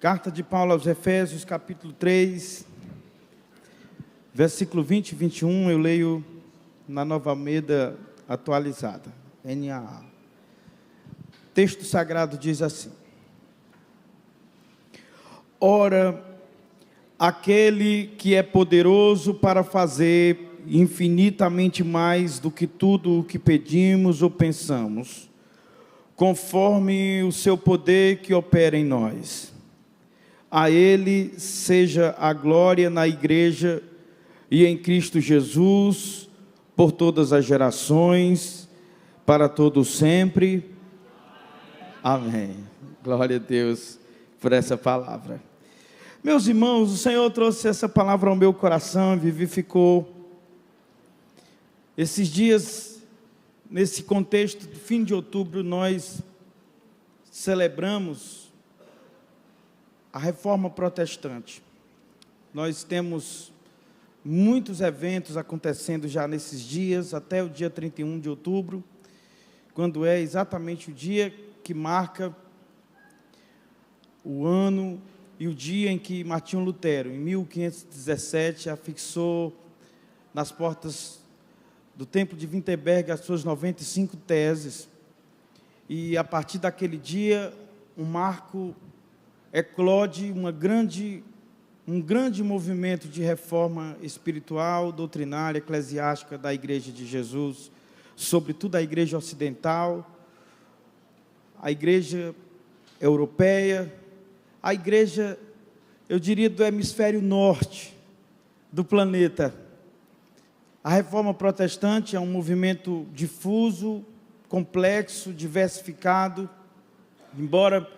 Carta de Paulo aos Efésios, capítulo 3, versículo 20 e 21, eu leio na Nova Almeida atualizada, NAA. O texto sagrado diz assim: Ora, aquele que é poderoso para fazer infinitamente mais do que tudo o que pedimos ou pensamos, conforme o seu poder que opera em nós. A Ele seja a glória na Igreja e em Cristo Jesus, por todas as gerações, para todos sempre. Amém. Glória a Deus por essa palavra. Meus irmãos, o Senhor trouxe essa palavra ao meu coração, vivificou. Esses dias, nesse contexto do fim de outubro, nós celebramos a Reforma Protestante. Nós temos muitos eventos acontecendo já nesses dias, até o dia 31 de outubro, quando é exatamente o dia que marca o ano e o dia em que Martinho Lutero, em 1517, afixou nas portas do Templo de Wittenberg as suas 95 teses. E a partir daquele dia, um marco eclode um grande movimento de reforma espiritual, doutrinária, eclesiástica da Igreja de Jesus, sobretudo a Igreja Ocidental, a Igreja Europeia, a Igreja, eu diria, do hemisfério norte do planeta. A Reforma Protestante é um movimento difuso, complexo, diversificado, embora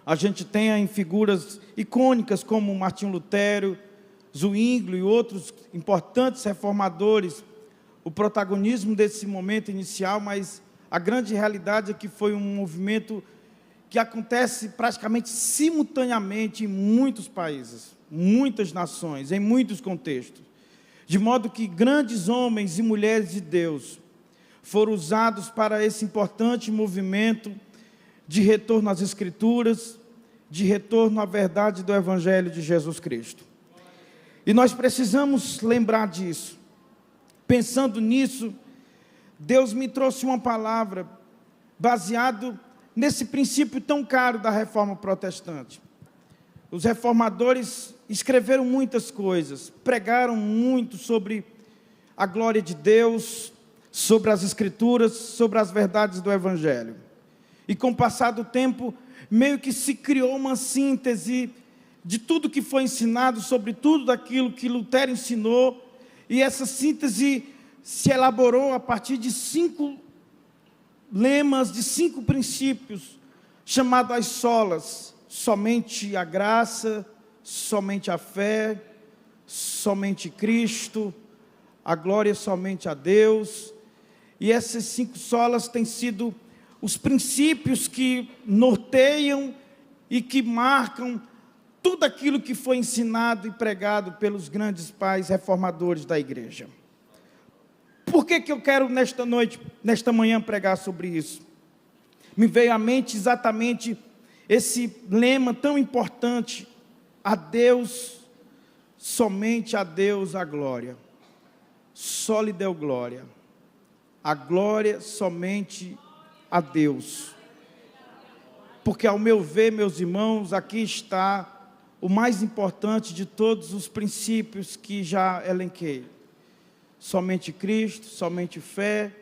a gente tenha em figuras icônicas como Martinho Lutero, Zwinglio e outros importantes reformadores o protagonismo desse momento inicial, mas a grande realidade é que foi um movimento que acontece praticamente simultaneamente em muitos países, muitas nações, em muitos contextos, de modo que grandes homens e mulheres de Deus foram usados para esse importante movimento de retorno às Escrituras, de retorno à verdade do Evangelho de Jesus Cristo. E nós precisamos lembrar disso. Pensando nisso, Deus me trouxe uma palavra baseado nesse princípio tão caro da Reforma Protestante. Os reformadores escreveram muitas coisas, pregaram muito sobre a glória de Deus, sobre as Escrituras, sobre as verdades do Evangelho. E com o passar do tempo, meio que se criou uma síntese de tudo que foi ensinado, sobre tudo daquilo que Lutero ensinou, e essa síntese se elaborou a partir de 5 lemas, de 5 princípios, chamados as solas: somente a graça, somente a fé, somente Cristo, a glória somente a Deus. E essas 5 solas têm sido os princípios que norteiam e que marcam tudo aquilo que foi ensinado e pregado pelos grandes pais reformadores da igreja. Por que eu quero nesta manhã pregar sobre isso? Me veio à mente exatamente esse lema tão importante: a Deus, somente a Deus a glória. Só lhe deu glória. A glória somente a Deus. Porque, ao meu ver, meus irmãos, aqui está o mais importante de todos os princípios que já elenquei: somente Cristo, somente fé,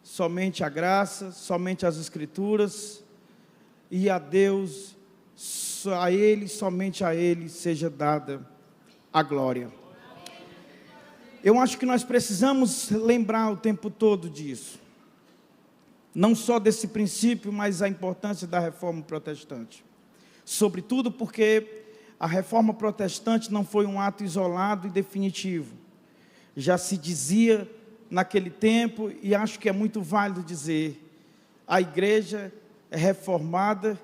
somente a graça, somente as Escrituras, e a Deus, a Ele, somente a Ele seja dada a glória. Eu acho que nós precisamos lembrar o tempo todo disso. Não só desse princípio, mas a importância da Reforma Protestante. Sobretudo porque a Reforma Protestante não foi um ato isolado e definitivo. Já se dizia naquele tempo, e acho que é muito válido dizer, a igreja é reformada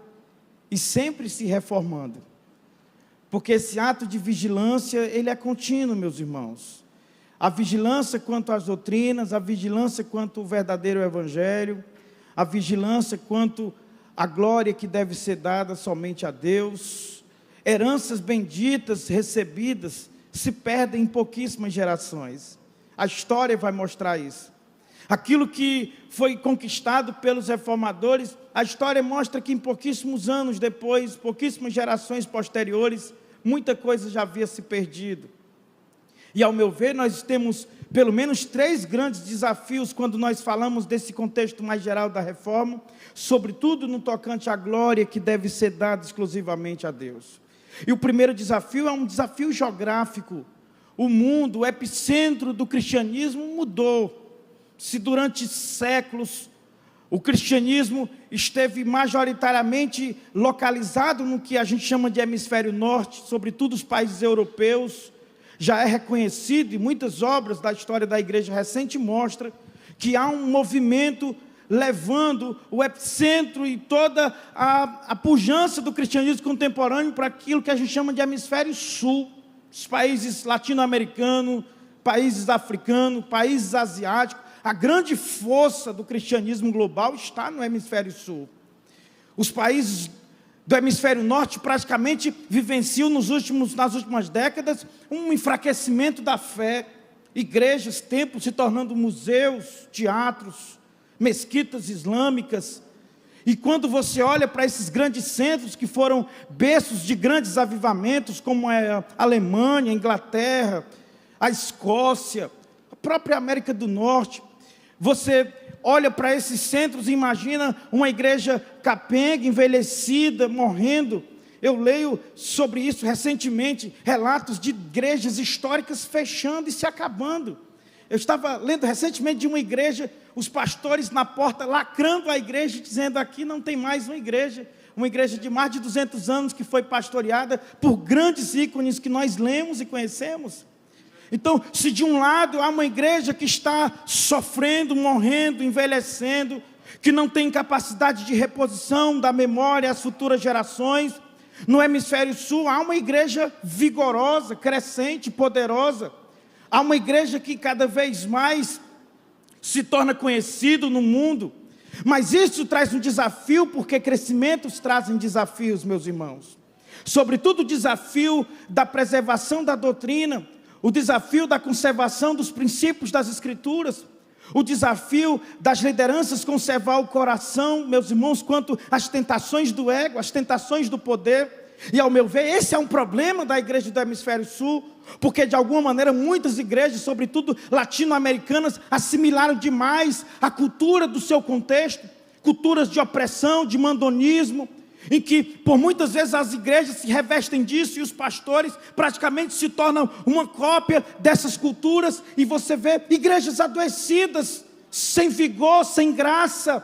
e sempre se reformando. Porque esse ato de vigilância, ele é contínuo, meus irmãos. A vigilância quanto às doutrinas, a vigilância quanto ao verdadeiro Evangelho, a vigilância quanto à glória que deve ser dada somente a Deus, heranças benditas recebidas se perdem em pouquíssimas gerações. A história vai mostrar isso. Aquilo que foi conquistado pelos reformadores, a história mostra que em pouquíssimos anos depois, pouquíssimas gerações posteriores, muita coisa já havia se perdido. E ao meu ver, nós temos pelo menos 3 grandes desafios quando nós falamos desse contexto mais geral da reforma, sobretudo no tocante à glória que deve ser dada exclusivamente a Deus. E o primeiro desafio é um desafio geográfico. O mundo, o epicentro do cristianismo mudou. Se durante séculos o cristianismo esteve majoritariamente localizado no que a gente chama de hemisfério norte, sobretudo os países europeus, já é reconhecido, e muitas obras da história da igreja recente mostram que há um movimento levando o epicentro e toda a pujança do cristianismo contemporâneo para aquilo que a gente chama de hemisfério sul, os países latino-americanos, países africanos, países asiáticos. A grande força do cristianismo global está no hemisfério sul. Os países do hemisfério norte praticamente vivenciam nas últimas décadas um enfraquecimento da fé. Igrejas, templos se tornando museus, teatros, mesquitas islâmicas. E quando você olha para esses grandes centros que foram berços de grandes avivamentos, como a Alemanha, a Inglaterra, a Escócia, a própria América do Norte, você olha para esses centros e imagina uma igreja capenga, envelhecida, morrendo. Eu leio sobre isso recentemente, relatos de igrejas históricas fechando e se acabando. Eu estava lendo recentemente de uma igreja, os pastores na porta lacrando a igreja, dizendo: aqui não tem mais uma igreja de mais de 200 anos que foi pastoreada por grandes ícones que nós lemos e conhecemos. Então, se de um lado há uma igreja que está sofrendo, morrendo, envelhecendo, que não tem capacidade de reposição da memória às futuras gerações, no hemisfério sul há uma igreja vigorosa, crescente, poderosa. Há uma igreja que cada vez mais se torna conhecido no mundo. Mas isso traz um desafio, porque crescimentos trazem desafios, meus irmãos. Sobretudo o desafio da preservação da doutrina, o desafio da conservação dos princípios das Escrituras, o desafio das lideranças conservar o coração, meus irmãos, quanto às tentações do ego, às tentações do poder. E ao meu ver, esse é um problema da igreja do hemisfério sul, porque de alguma maneira muitas igrejas, sobretudo latino-americanas, assimilaram demais a cultura do seu contexto, culturas de opressão, de mandonismo, em que por muitas vezes as igrejas se revestem disso e os pastores praticamente se tornam uma cópia dessas culturas, e você vê igrejas adoecidas, sem vigor, sem graça,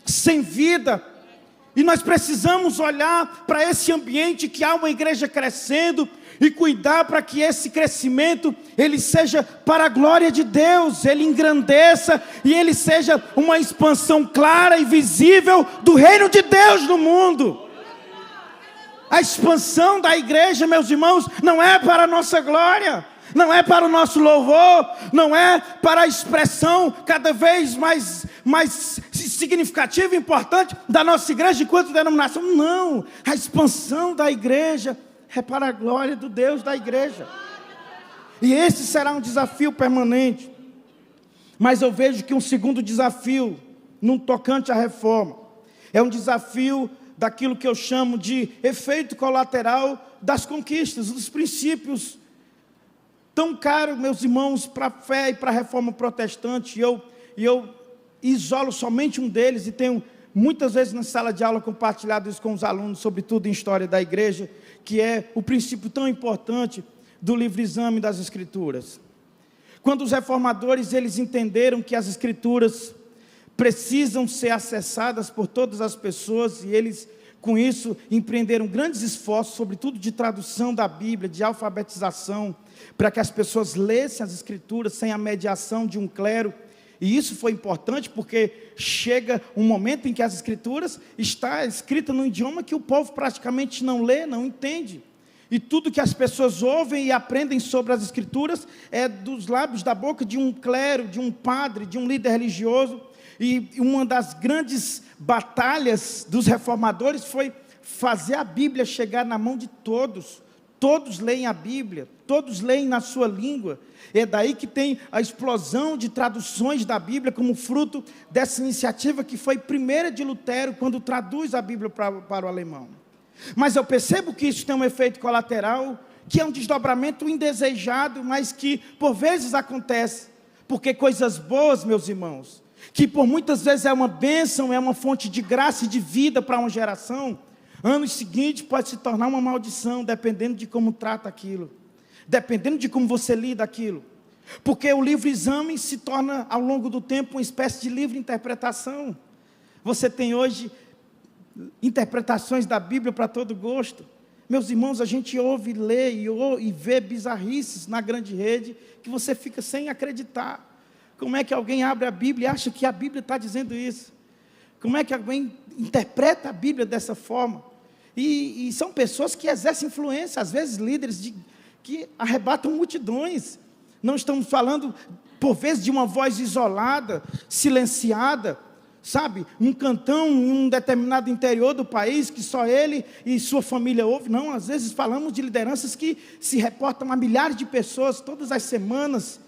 sem vida. E nós precisamos olhar para esse ambiente que há uma igreja crescendo e cuidar para que esse crescimento ele seja para a glória de Deus, ele engrandeça e ele seja uma expansão clara e visível do reino de Deus no mundo. A expansão da igreja, meus irmãos, não é para a nossa glória, não é para o nosso louvor, não é para a expressão cada vez mais significativa e importante da nossa igreja enquanto denominação. Não, a expansão da igreja é para a glória do Deus da igreja. E esse será um desafio permanente. Mas eu vejo que um segundo desafio, no tocante à reforma, é um desafio daquilo que eu chamo de efeito colateral das conquistas, dos princípios tão caros, meus irmãos, para a fé e para a reforma protestante. E eu isolo somente um deles, e tenho muitas vezes na sala de aula compartilhado isso com os alunos, sobretudo em história da igreja, que é o princípio tão importante do livre-exame das Escrituras. Quando os reformadores eles entenderam que as Escrituras precisam ser acessadas por todas as pessoas, e eles com isso empreenderam grandes esforços, sobretudo de tradução da Bíblia, de alfabetização, para que as pessoas lessem as Escrituras sem a mediação de um clero. E isso foi importante porque chega um momento em que as Escrituras está escrita num idioma que o povo praticamente não lê, não entende. E tudo que as pessoas ouvem e aprendem sobre as Escrituras é dos lábios, da boca de um clero, de um padre, de um líder religioso. E uma das grandes batalhas dos reformadores foi fazer a Bíblia chegar na mão de todos. Todos leem a Bíblia, todos leem na sua língua. É daí que tem a explosão de traduções da Bíblia como fruto dessa iniciativa que foi primeira de Lutero, quando traduz a Bíblia para o alemão. Mas eu percebo que isso tem um efeito colateral, que é um desdobramento indesejado, mas que por vezes acontece. Porque coisas boas, meus irmãos, que por muitas vezes é uma bênção, é uma fonte de graça e de vida para uma geração, anos seguintes pode se tornar uma maldição, dependendo de como trata aquilo, dependendo de como você lida aquilo. Porque o livre-exame se torna, ao longo do tempo, uma espécie de livre interpretação. Você tem hoje interpretações da Bíblia para todo gosto. Meus irmãos, a gente ouve, lê e vê bizarrices na grande rede, que você fica sem acreditar. Como é que alguém abre a Bíblia e acha que a Bíblia está dizendo isso? Como é que alguém interpreta a Bíblia dessa forma? E são pessoas que exercem influência, às vezes líderes que arrebatam multidões. Não estamos falando, por vezes, de uma voz isolada, silenciada, sabe? Um cantão em um determinado interior do país, que só ele e sua família ouvem. Não, às vezes falamos de lideranças que se reportam a milhares de pessoas todas as semanas,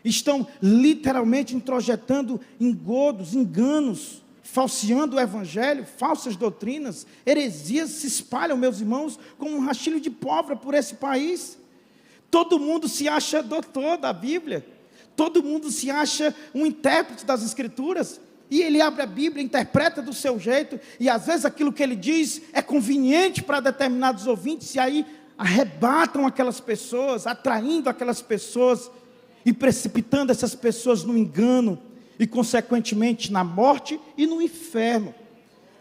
estão literalmente introjetando engodos, enganos, falseando o evangelho, falsas doutrinas, heresias se espalham, meus irmãos, como um rastilho de pólvora por esse país. Todo mundo se acha doutor da Bíblia, todo mundo se acha um intérprete das Escrituras, e ele abre a Bíblia, interpreta do seu jeito, e às vezes aquilo que ele diz é conveniente para determinados ouvintes, e aí arrebatam aquelas pessoas, atraindo aquelas pessoas, e precipitando essas pessoas no engano, e consequentemente na morte e no inferno.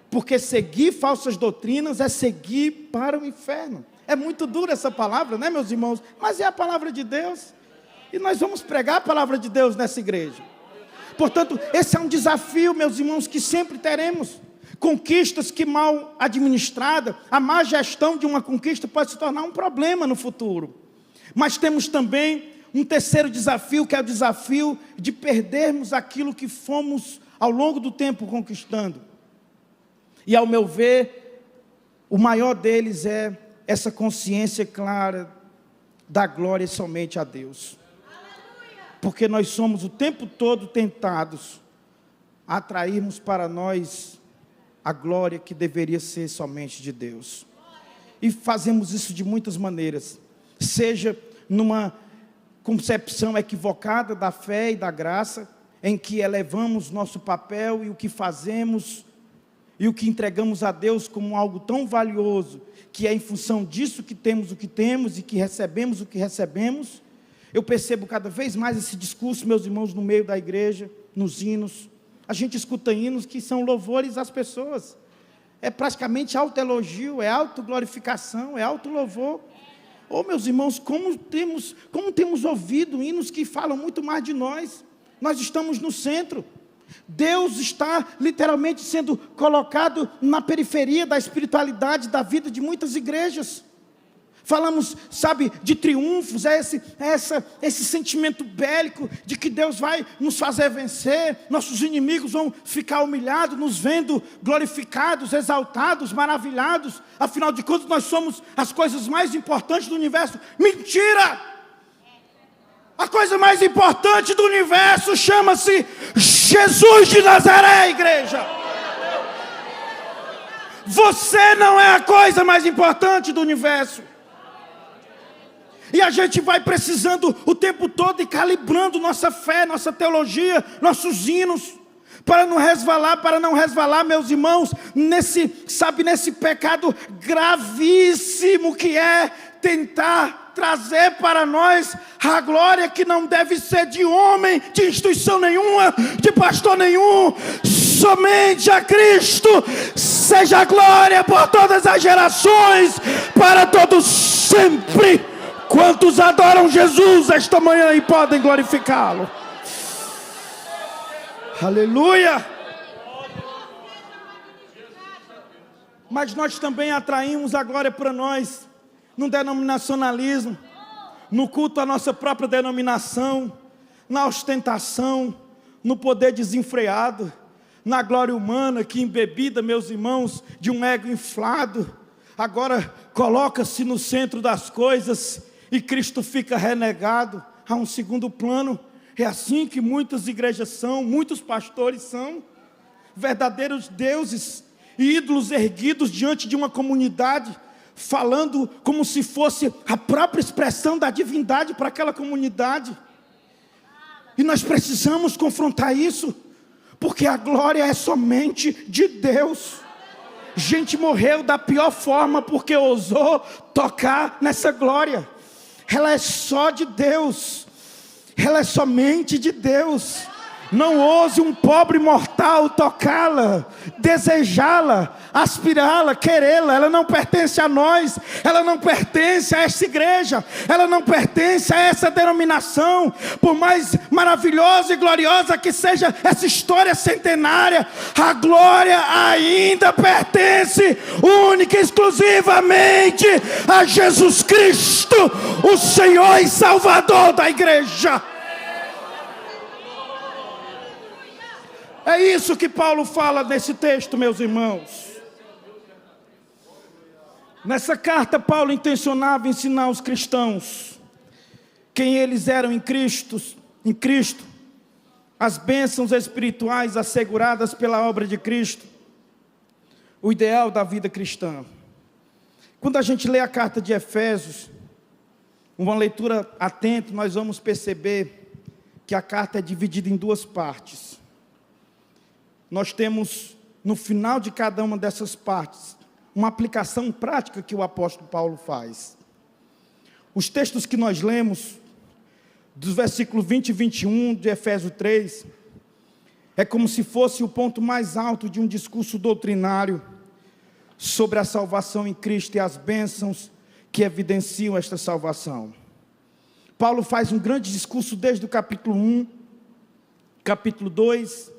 Porque seguir falsas doutrinas é seguir para o inferno. É muito dura essa palavra, né, meus irmãos? Mas é a palavra de Deus. E nós vamos pregar a palavra de Deus nessa igreja. Portanto, esse é um desafio, meus irmãos, que sempre teremos. Conquistas que mal administrada, a má gestão de uma conquista pode se tornar um problema no futuro. Mas temos também um terceiro desafio, que é o desafio de perdermos aquilo que fomos ao longo do tempo conquistando. E ao meu ver, o maior deles é essa consciência clara da glória somente a Deus. Porque nós somos o tempo todo tentados a atrairmos para nós a glória que deveria ser somente de Deus. E fazemos isso de muitas maneiras, seja numa concepção equivocada da fé e da graça, em que elevamos nosso papel e o que fazemos e o que entregamos a Deus como algo tão valioso, que é em função disso que temos o que temos e que recebemos o que recebemos. Eu percebo cada vez mais esse discurso, meus irmãos, no meio da igreja, nos hinos. A gente escuta hinos que são louvores às pessoas. É praticamente autoelogio, é autoglorificação, é autolouvor. Oh, meus irmãos, como temos ouvido hinos que falam muito mais de nós. Nós estamos no centro. Deus está literalmente sendo colocado na periferia da espiritualidade da vida de muitas igrejas. Falamos, sabe, de triunfos, esse sentimento bélico de que Deus vai nos fazer vencer, nossos inimigos vão ficar humilhados, nos vendo glorificados, exaltados, maravilhados. Afinal de contas, nós somos as coisas mais importantes do universo. Mentira! A coisa mais importante do universo chama-se Jesus de Nazaré, igreja. Você não é a coisa mais importante do universo. E a gente vai precisando o tempo todo e calibrando nossa fé, nossa teologia, nossos hinos, para não resvalar, meus irmãos, nesse pecado gravíssimo que é tentar trazer para nós a glória que não deve ser de homem, de instituição nenhuma, de pastor nenhum, somente a Cristo. Seja a glória por todas as gerações, para todos sempre. Quantos adoram Jesus esta manhã e podem glorificá-lo? Aleluia! Mas nós também atraímos a glória para nós, no denominacionalismo, no culto à nossa própria denominação, na ostentação, no poder desenfreado, na glória humana que embebida, meus irmãos, de um ego inflado. agora coloca-se no centro das coisas e Cristo fica renegado a um segundo plano. É assim que muitas igrejas são, muitos pastores são, verdadeiros deuses e ídolos erguidos diante de uma comunidade, falando como se fosse a própria expressão da divindade para aquela comunidade. E nós precisamos confrontar isso, porque a glória é somente de Deus. Gente morreu da pior forma porque ousou tocar nessa glória. Ela é só de Deus, ela é somente de Deus. Não ouse um pobre mortal tocá-la, desejá-la, aspirá-la, querê-la. Ela não pertence a nós, ela não pertence a esta igreja, ela não pertence a essa denominação. Por mais maravilhosa e gloriosa que seja essa história centenária, a glória ainda pertence única e exclusivamente a Jesus Cristo, o Senhor e Salvador da igreja. É isso que Paulo fala nesse texto, meus irmãos. Nessa carta, Paulo intencionava ensinar aos cristãos quem eles eram em Cristo, as bênçãos espirituais asseguradas pela obra de Cristo, o ideal da vida cristã. Quando a gente lê a carta de Efésios, uma leitura atenta, nós vamos perceber que a carta é dividida em duas partes. Nós temos, no final de cada uma dessas partes, uma aplicação prática que o apóstolo Paulo faz. Os textos que nós lemos, dos versículos 20 e 21 de Efésios 3, é como se fosse o ponto mais alto de um discurso doutrinário sobre a salvação em Cristo e as bênçãos que evidenciam esta salvação. Paulo faz um grande discurso desde o capítulo 1, capítulo 2,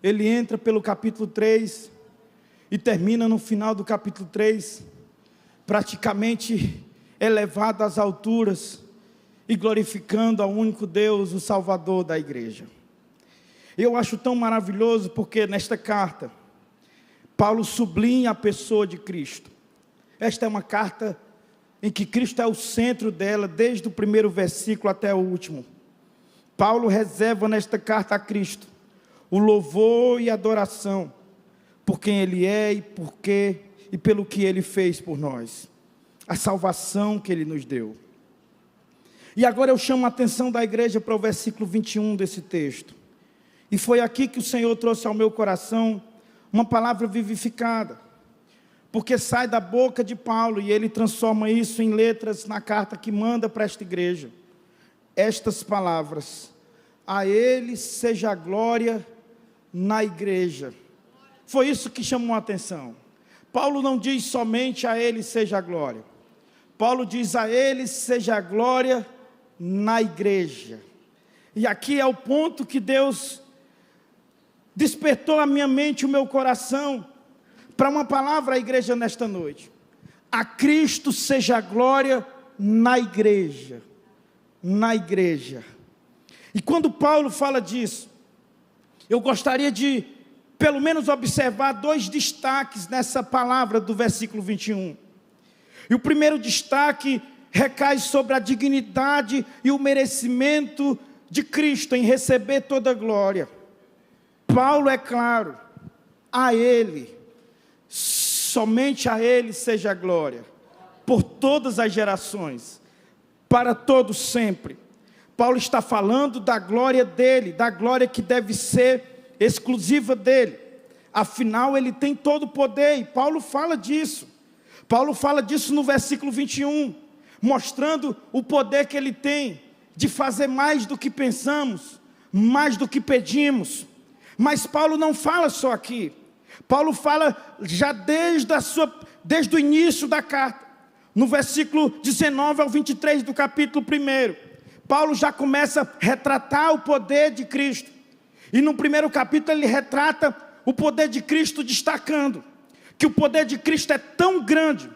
ele entra pelo capítulo 3 e termina no final do capítulo 3, praticamente elevado às alturas e glorificando ao único Deus, o Salvador da igreja. Eu acho tão maravilhoso porque nesta carta, Paulo sublinha a pessoa de Cristo. Esta é uma carta em que Cristo é o centro dela, desde o primeiro versículo até o último. Paulo reserva nesta carta a Cristo o louvor e adoração por quem Ele é e pelo que Ele fez por nós, a salvação que Ele nos deu. E agora eu chamo a atenção da igreja para o versículo 21 desse texto. E foi aqui que o Senhor trouxe ao meu coração uma palavra vivificada, porque sai da boca de Paulo e ele transforma isso em letras na carta que manda para esta igreja. Estas palavras: a Ele seja a glória na igreja. Foi isso que chamou a atenção. Paulo não diz somente a Ele seja a glória. Paulo diz a Ele seja a glória na igreja. E aqui é o ponto que Deus despertou a minha mente e o meu coração para uma palavra à igreja nesta noite. A Cristo seja a glória na igreja. Na igreja. E quando Paulo fala disso, eu gostaria de, pelo menos, observar dois destaques nessa palavra do versículo 21. E o primeiro destaque recai sobre a dignidade e o merecimento de Cristo em receber toda a glória. Paulo é claro, a Ele, somente a Ele seja a glória, por todas as gerações, para todos sempre. Paulo está falando da glória dele, da glória que deve ser exclusiva dele. Afinal, ele tem todo o poder, e Paulo fala disso. Paulo fala disso no versículo 21, mostrando o poder que ele tem de fazer mais do que pensamos, mais do que pedimos. Mas Paulo não fala só aqui. Paulo fala já desde o início da carta, no versículo 19 ao 23 do capítulo 1. Paulo já começa a retratar o poder de Cristo. E no primeiro capítulo ele retrata o poder de Cristo, destacando que o poder de Cristo é tão grande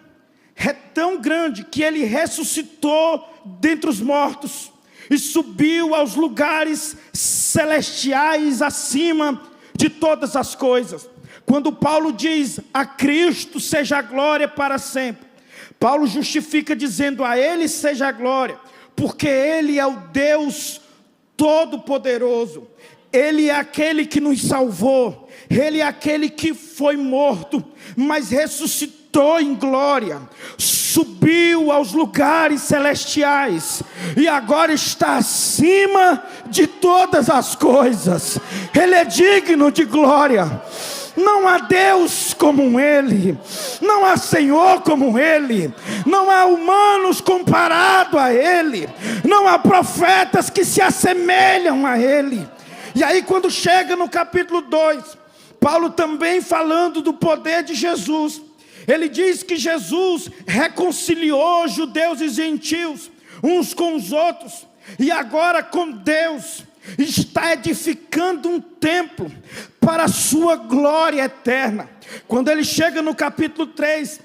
que ele ressuscitou dentre os mortos e subiu aos lugares celestiais acima de todas as coisas. Quando Paulo diz a Cristo seja a glória para sempre, Paulo justifica dizendo: a Ele seja a glória, porque Ele é o Deus Todo-Poderoso. Ele é aquele que nos salvou, Ele é aquele que foi morto, mas ressuscitou em glória, subiu aos lugares celestiais, e agora está acima de todas as coisas. Ele é digno de glória. Não há Deus como Ele, não há Senhor como Ele, não há humanos comparado a Ele, não há profetas que se assemelham a Ele. E aí, quando chega no capítulo 2, Paulo também falando do poder de Jesus, ele diz que Jesus reconciliou judeus e gentios uns com os outros, e agora com Deus está edificando um templo para a sua glória eterna. Quando ele chega no capítulo 3,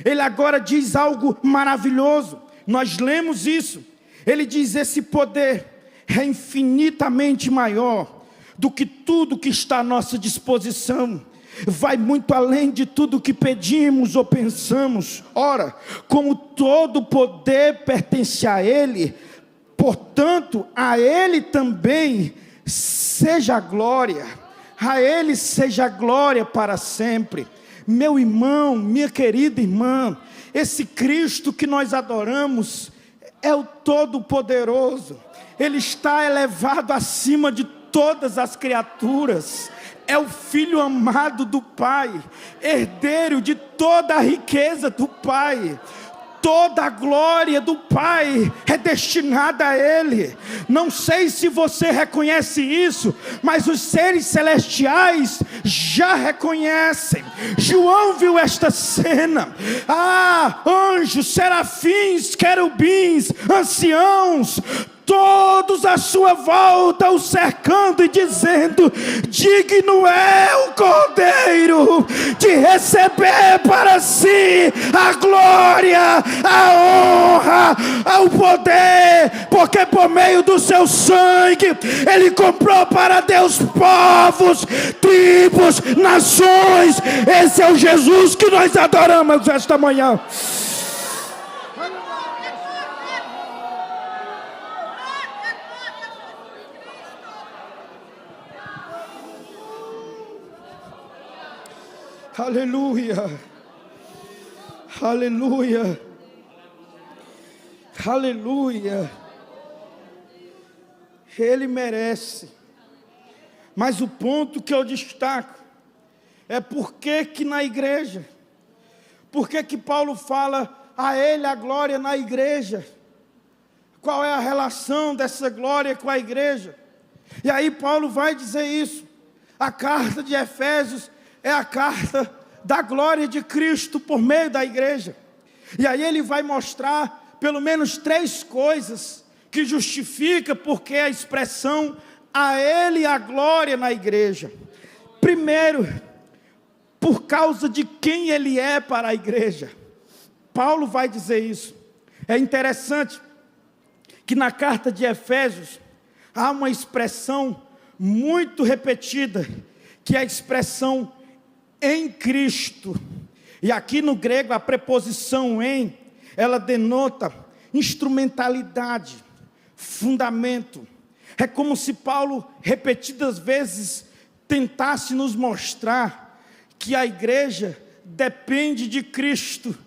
ele agora diz algo maravilhoso. Nós lemos isso. Ele diz: esse poder é infinitamente maior do que tudo que está à nossa disposição, vai muito além de tudo que pedimos ou pensamos. Ora, como todo poder pertence a Ele, portanto, a Ele também seja a glória, a Ele seja a glória para sempre. Meu irmão, minha querida irmã, esse Cristo que nós adoramos é o Todo-Poderoso. Ele está elevado acima de todas as criaturas. É o Filho amado do Pai, herdeiro de toda a riqueza do Pai. Toda a glória do Pai é destinada a Ele. Não sei se você reconhece isso, mas os seres celestiais já reconhecem. João viu esta cena. Anjos, serafins, querubins, anciãos, todos à sua volta o cercando e dizendo: digno é o Cordeiro de receber para si a glória, a honra, o poder, porque por meio do seu sangue Ele comprou para Deus povos, tribos, nações. Esse é o Jesus que nós adoramos esta manhã. Aleluia, aleluia, aleluia. Ele merece. Mas o ponto que eu destaco é por que na igreja, por que Paulo fala a Ele a glória na igreja? Qual é a relação dessa glória com a igreja? E aí Paulo vai dizer isso. A carta de Efésios é a carta da glória de Cristo por meio da igreja. E aí ele vai mostrar pelo menos 3 coisas que justifica porque a expressão a Ele a glória na igreja. Primeiro, por causa de quem Ele é para a igreja. Paulo vai dizer isso. É interessante que na carta de Efésios há uma expressão muito repetida, que é a expressão em Cristo. E aqui no grego a preposição em, ela denota instrumentalidade, fundamento. É como se Paulo repetidas vezes tentasse nos mostrar que a igreja depende de Cristo,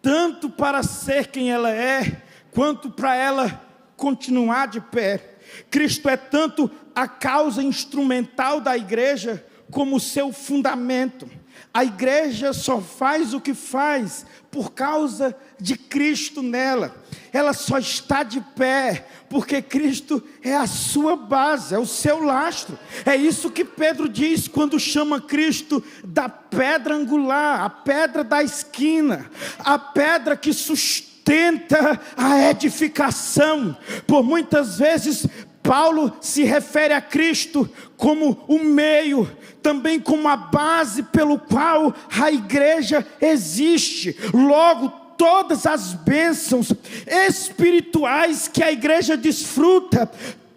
tanto para ser quem ela é, quanto para ela continuar de pé. Cristo é tanto a causa instrumental da igreja, como seu fundamento. A igreja só faz o que faz por causa de Cristo nela. Ela só está de pé porque Cristo é a sua base, é o seu lastro. É isso que Pedro diz quando chama Cristo da pedra angular, a pedra da esquina, a pedra que sustenta a edificação. Por muitas vezes Paulo se refere a Cristo como o meio, também como a base pelo qual a igreja existe. Logo, todas as bênçãos espirituais que a igreja desfruta,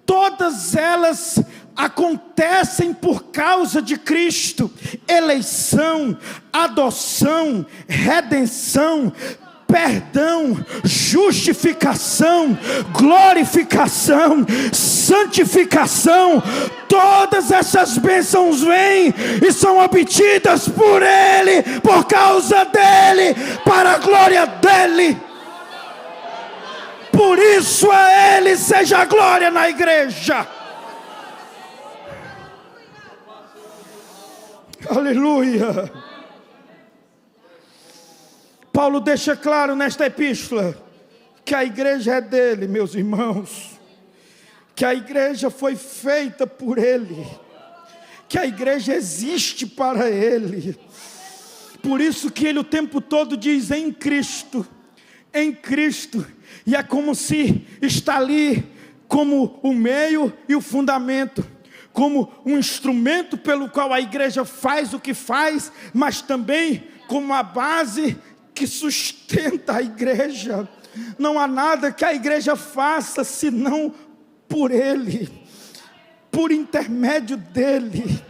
todas elas acontecem por causa de Cristo. Eleição, adoção, redenção, perdão, justificação, glorificação, santificação. Todas essas bênçãos vêm e são obtidas por Ele, por causa dEle, para a glória dEle. Por isso a Ele seja a glória na igreja. Aleluia. Paulo deixa claro nesta epístola que a igreja é dele, meus irmãos. Que a igreja foi feita por Ele, que a igreja existe para Ele. Por isso que Ele o tempo todo diz em Cristo, e é como se está ali como o meio e o fundamento, como um instrumento pelo qual a igreja faz o que faz, mas também como a base que sustenta a igreja. Não há nada que a igreja faça senão por Ele, por intermédio dEle.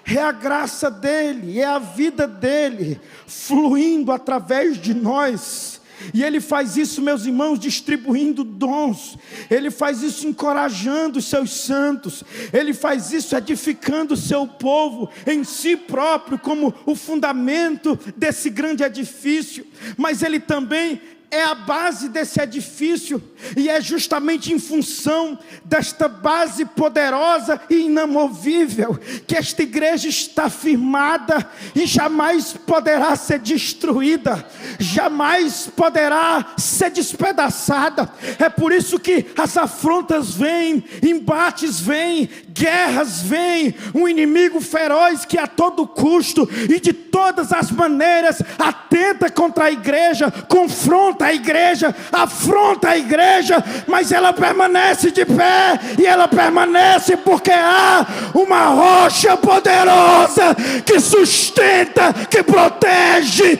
É a graça dEle, é a vida dEle fluindo através de nós. E Ele faz isso, meus irmãos, distribuindo dons. Ele faz isso encorajando os seus santos. Ele faz isso edificando o seu povo em si próprio, como o fundamento desse grande edifício. Mas Ele também é a base desse edifício, e é justamente em função desta base poderosa e inamovível que esta igreja está firmada e jamais poderá ser destruída, jamais poderá ser despedaçada. É por isso que as afrontas vêm, embates vêm, guerras vêm, um inimigo feroz que a todo custo e de todas as maneiras atenta contra a igreja, confronta a igreja, afronta a igreja, mas ela permanece de pé, e ela permanece porque há uma rocha poderosa que sustenta, que protege.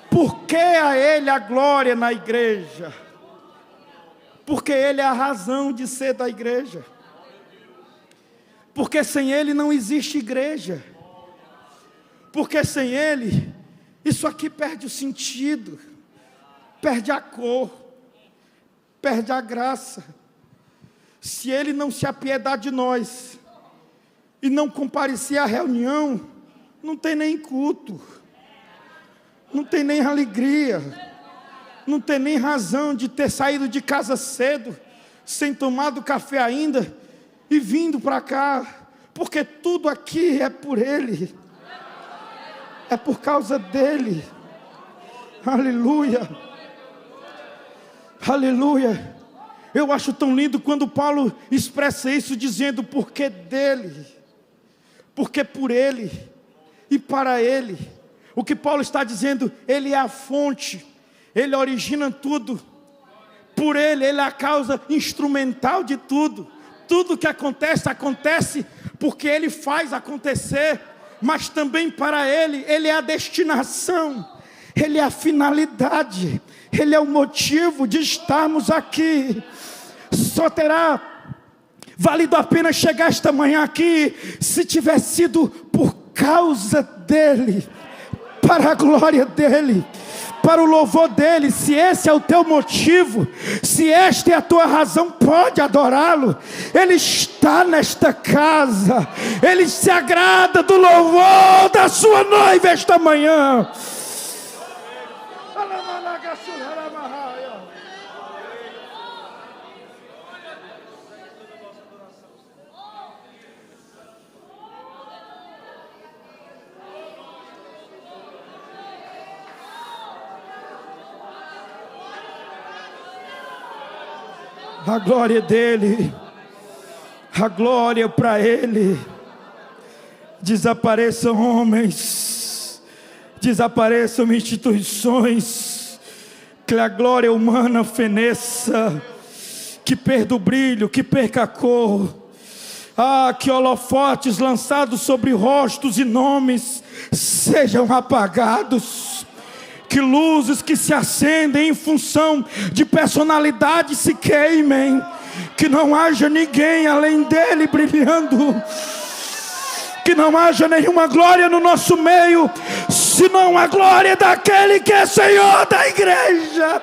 Por que a Ele a glória na igreja? Porque Ele é a razão de ser da igreja. Porque sem Ele não existe igreja. Porque sem Ele, isso aqui perde o sentido, perde a cor, perde a graça. Se Ele não se apiedar de nós e não comparecer à reunião, não tem nem culto, não tem nem alegria, não tem nem razão de ter saído de casa cedo, sem tomado café ainda, e vindo para cá, porque tudo aqui é por Ele, é por causa dEle. Aleluia, aleluia. Eu acho tão lindo quando Paulo expressa isso, dizendo porque dEle, porque por Ele e para Ele. O que Paulo está dizendo, Ele é a fonte, Ele origina tudo, por Ele, Ele é a causa instrumental de tudo. Tudo que acontece, acontece porque Ele faz acontecer, mas também para Ele, Ele é a destinação, Ele é a finalidade, Ele é o motivo de estarmos aqui. Só terá valido a pena chegar esta manhã aqui, se tiver sido por causa dEle, para a glória dEle, para o louvor dEle. Se esse é o teu motivo, se esta é a tua razão, pode adorá-lo. Ele está nesta casa, Ele se agrada do louvor da sua noiva esta manhã. A glória dEle, a glória para Ele. Desapareçam homens, desapareçam instituições, que a glória humana feneça, que perda o brilho, que perca a cor. Que holofotes lançados sobre rostos e nomes sejam apagados. Que luzes que se acendem em função de personalidade se queimem. Que não haja ninguém além dEle brilhando. que não haja nenhuma glória no nosso meio, senão a glória daquele que é Senhor da igreja.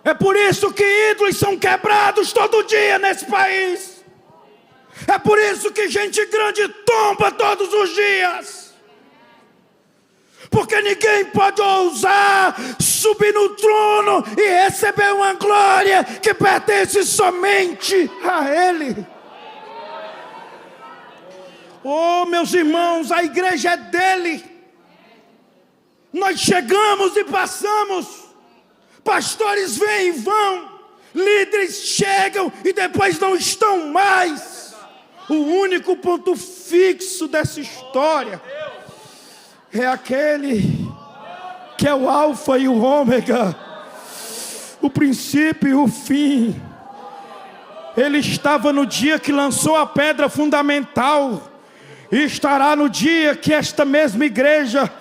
É por isso que ídolos são quebrados todo dia nesse país. É por isso que gente grande tomba todos os dias. Porque ninguém pode ousar subir no trono e receber uma glória que pertence somente a Ele. Oh, meus irmãos, a igreja é dele. Nós chegamos e passamos. Pastores vêm e vão, líderes chegam e depois não estão mais. O único ponto fixo dessa história é aquele que é o alfa e o ômega, o princípio e o fim. Ele estava no dia que lançou a pedra fundamental e estará no dia que esta mesma igreja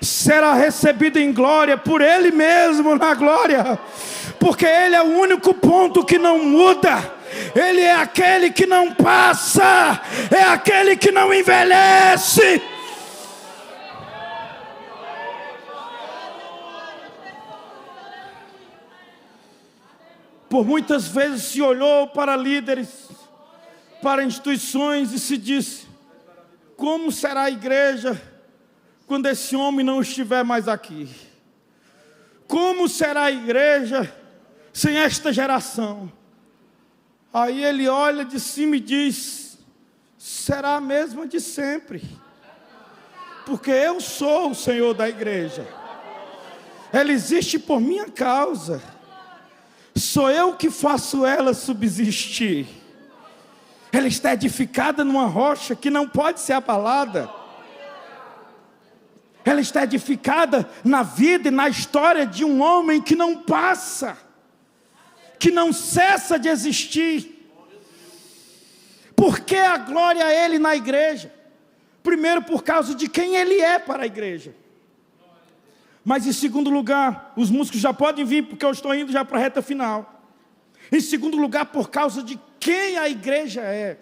será recebido em glória por Ele mesmo na glória, porque Ele é o único ponto que não muda. Ele é aquele que não passa, é aquele que não envelhece. Por muitas vezes se olhou para líderes, para instituições e se disse: como será a igreja quando esse homem não estiver mais aqui? Como será a igreja sem esta geração? Aí ele olha de cima e diz: será a mesma de sempre, porque eu sou o Senhor da igreja. Ela existe por minha causa. Sou eu que faço ela subsistir. Ela está edificada numa rocha que não pode ser abalada. Ela está edificada na vida e na história de um homem que não passa, que não cessa de existir. Por que a glória a Ele na igreja? Primeiro, por causa de quem Ele é para a igreja. Mas em segundo lugar, os músicos já podem vir, porque eu estou indo já para a reta final. Em segundo lugar, por causa de quem a igreja é.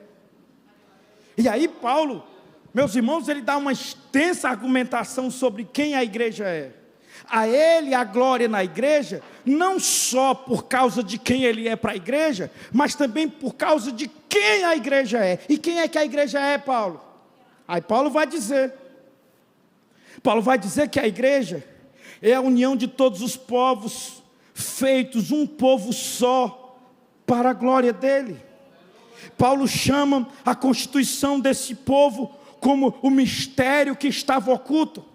E aí Paulo, meus irmãos, ele dá uma extensa argumentação sobre quem a igreja é. A Ele a glória na igreja, não só por causa de quem Ele é para a igreja, mas também por causa de quem a igreja é. E quem é que a igreja é, Paulo? Aí Paulo vai dizer que a igreja é a união de todos os povos, feitos um povo só, para a glória dEle. Paulo chama a constituição desse povo como o mistério que estava oculto,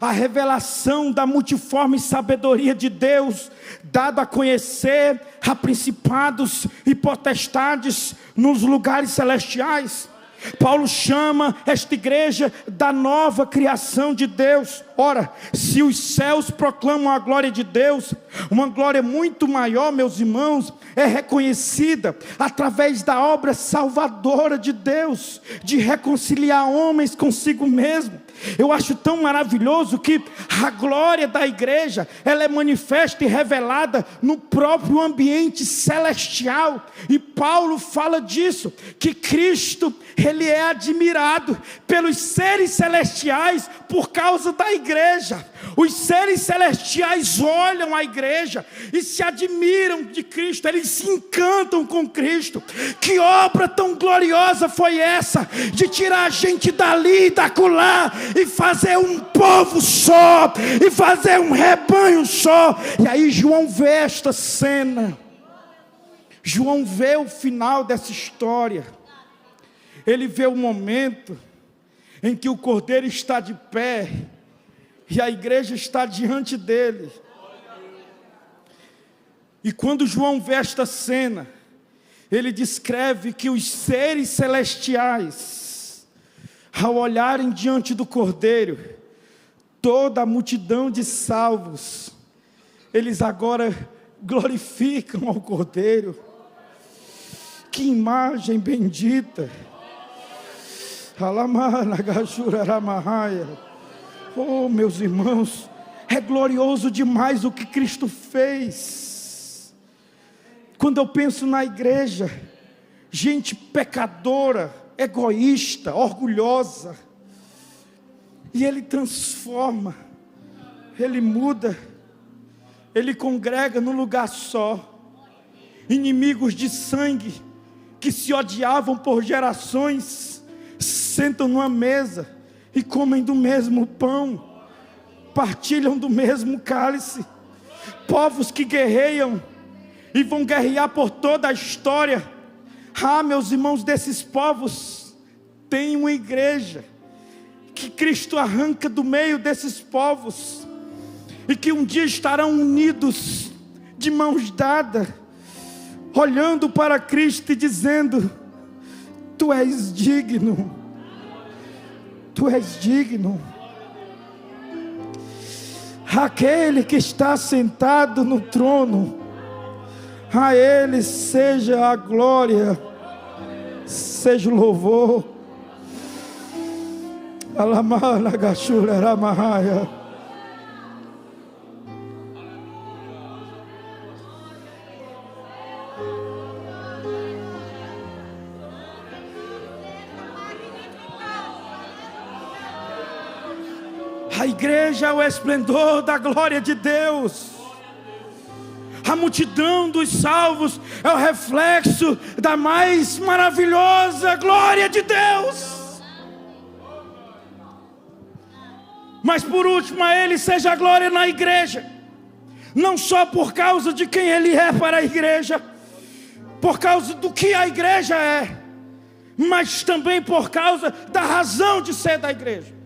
a revelação da multiforme sabedoria de Deus, dado a conhecer a principados e potestades nos lugares celestiais. Paulo chama esta igreja da nova criação de Deus. Ora, se os céus proclamam a glória de Deus, uma glória muito maior, meus irmãos, é reconhecida através da obra salvadora de Deus, de reconciliar homens consigo mesmo. Eu acho tão maravilhoso que a glória da igreja, ela é manifesta e revelada no próprio ambiente celestial. E Paulo fala disso, que Cristo, Ele é admirado pelos seres celestiais por causa da igreja. Os seres celestiais olham a igreja e se admiram de Cristo, eles se encantam com Cristo. Que obra tão gloriosa foi essa, de tirar a gente dali e dacolá, e fazer um povo só, e fazer um rebanho só. E aí João vê esta cena, João vê o final dessa história. Ele vê o momento em que o Cordeiro está de pé e a igreja está diante dele. E quando João vê esta cena, ele descreve que os seres celestiais, ao olharem diante do Cordeiro, toda a multidão de salvos, eles agora glorificam ao Cordeiro. Que imagem bendita. Oh, meus irmãos, é glorioso demais o que Cristo fez. Quando eu penso na igreja, gente pecadora, egoísta, orgulhosa, e Ele transforma, Ele muda, Ele congrega num lugar só. Inimigos de sangue, que se odiavam por gerações, sentam numa mesa e comem do mesmo pão, partilham do mesmo cálice. Povos que guerreiam e vão guerrear por toda a história. Meus irmãos, desses povos tem uma igreja que Cristo arranca do meio desses povos, e que um dia estarão unidos, de mãos dadas, olhando para Cristo e dizendo: Tu és digno, Tu és digno. Aquele que está sentado no trono, a Ele seja a glória, seja o louvor. Alamana gachura ramahaya. A igreja é o esplendor da glória de Deus. A multidão dos salvos é o reflexo da mais maravilhosa glória de Deus. Mas por último, a Ele seja a glória na igreja, não só por causa de quem Ele é para a igreja, por causa do que a igreja é, mas também por causa da razão de ser da igreja.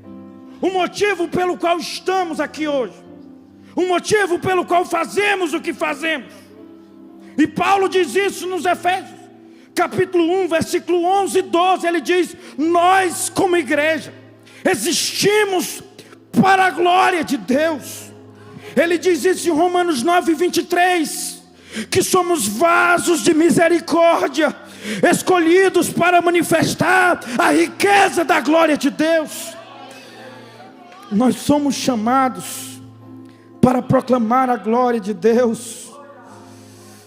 O motivo pelo qual estamos aqui hoje, o motivo pelo qual fazemos o que fazemos. E Paulo diz isso nos Efésios, capítulo 1, versículo 11 e 12. Ele diz: nós como igreja existimos para a glória de Deus. Ele diz isso em Romanos 9, 23, que somos vasos de misericórdia, escolhidos para manifestar a riqueza da glória de Deus. Nós somos chamados para proclamar a glória de Deus,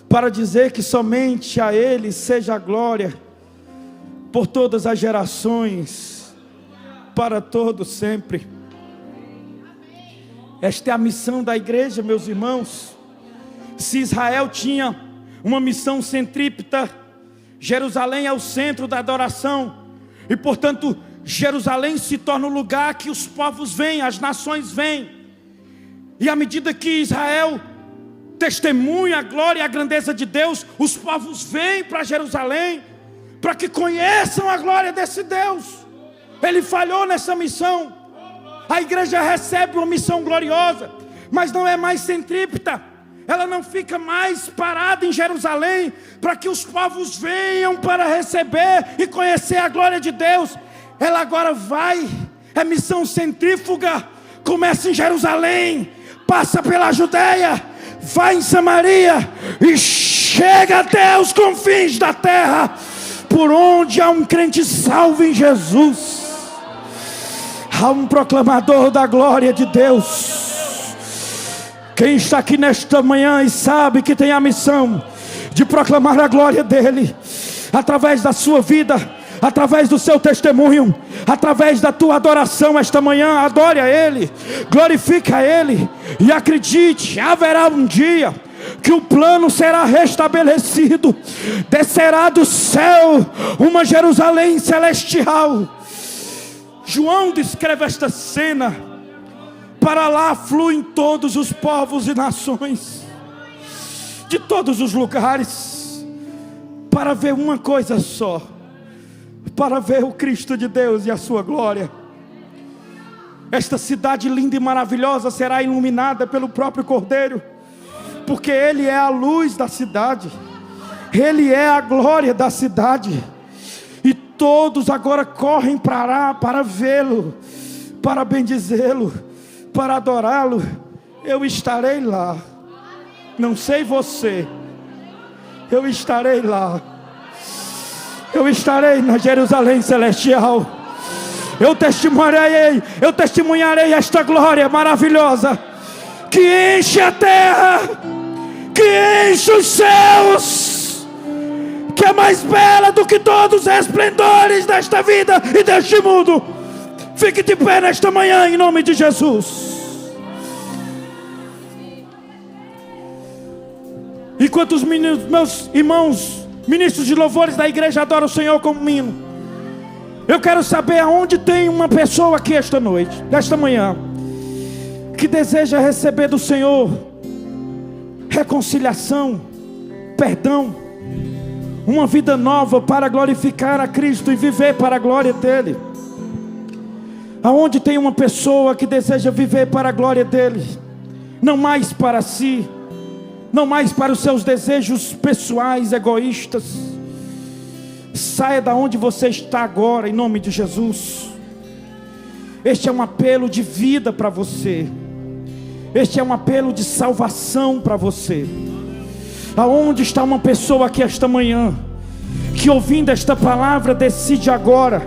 para dizer que somente a Ele seja a glória por todas as gerações, para todos sempre. Esta é a missão da igreja, meus irmãos. Se Israel tinha uma missão centrípeta, Jerusalém é o centro da adoração, e portanto Jerusalém se torna o lugar que os povos vêm, as nações vêm. E à medida que Israel testemunha a glória e a grandeza de Deus, os povos vêm para Jerusalém, para que conheçam a glória desse Deus. Ele falhou nessa missão. A igreja recebe uma missão gloriosa, mas não é mais centrípeta. Ela não fica mais parada em Jerusalém, para que os povos venham para receber e conhecer a glória de Deus. Ela agora vai, é missão centrífuga, começa em Jerusalém, passa pela Judeia, vai em Samaria e chega até os confins da terra, por onde há um crente salvo em Jesus, há um proclamador da glória de Deus. Quem está aqui nesta manhã e sabe que tem a missão de proclamar a glória dele, através da sua vida, através do seu testemunho, através da tua adoração esta manhã, adore a Ele, glorifique a Ele, e acredite, haverá um dia que o plano será restabelecido, descerá do céu uma Jerusalém celestial. João descreve esta cena: para lá fluem todos os povos e nações, de todos os lugares, para ver uma coisa só, para ver o Cristo de Deus e a sua glória. Esta cidade linda e maravilhosa será iluminada pelo próprio Cordeiro, porque Ele é a luz da cidade, Ele é a glória da cidade. E todos agora correm para lá, para vê-lo, para bendizê-lo, para adorá-lo. Eu estarei lá, não sei você, eu estarei lá. eu estarei na Jerusalém celestial. Eu testemunharei esta glória maravilhosa que enche a terra, que enche os céus, que é mais bela do que todos os resplendores desta vida e deste mundo. Fique de pé nesta manhã em nome de Jesus. Enquanto os meus irmãos ministros de louvores da igreja adoram o Senhor como hino, eu quero saber aonde tem uma pessoa aqui esta noite, nesta manhã, que deseja receber do Senhor reconciliação, perdão, uma vida nova para glorificar a Cristo e viver para a glória dEle. Aonde tem uma pessoa que deseja viver para a glória dEle, não mais para si, não mais para os seus desejos pessoais, egoístas. Saia da onde você está agora, em nome de Jesus. Este é um apelo de vida para você. Este é um apelo de salvação para você. Aonde está uma pessoa aqui esta manhã, que ouvindo esta palavra decide agora: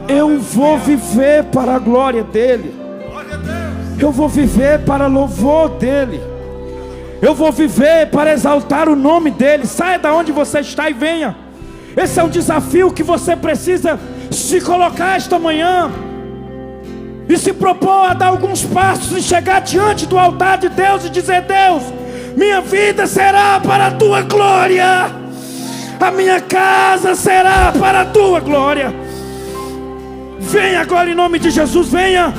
eu vou viver para a glória dEle, eu vou viver para louvor dEle, eu vou viver para exaltar o nome dEle. Saia da onde você está e venha. Esse é um desafio que você precisa se colocar esta manhã e se propor a dar alguns passos e chegar diante do altar de Deus e dizer: Deus, minha vida será para a tua glória, a minha casa será para a tua glória. Venha agora em nome de Jesus, venha.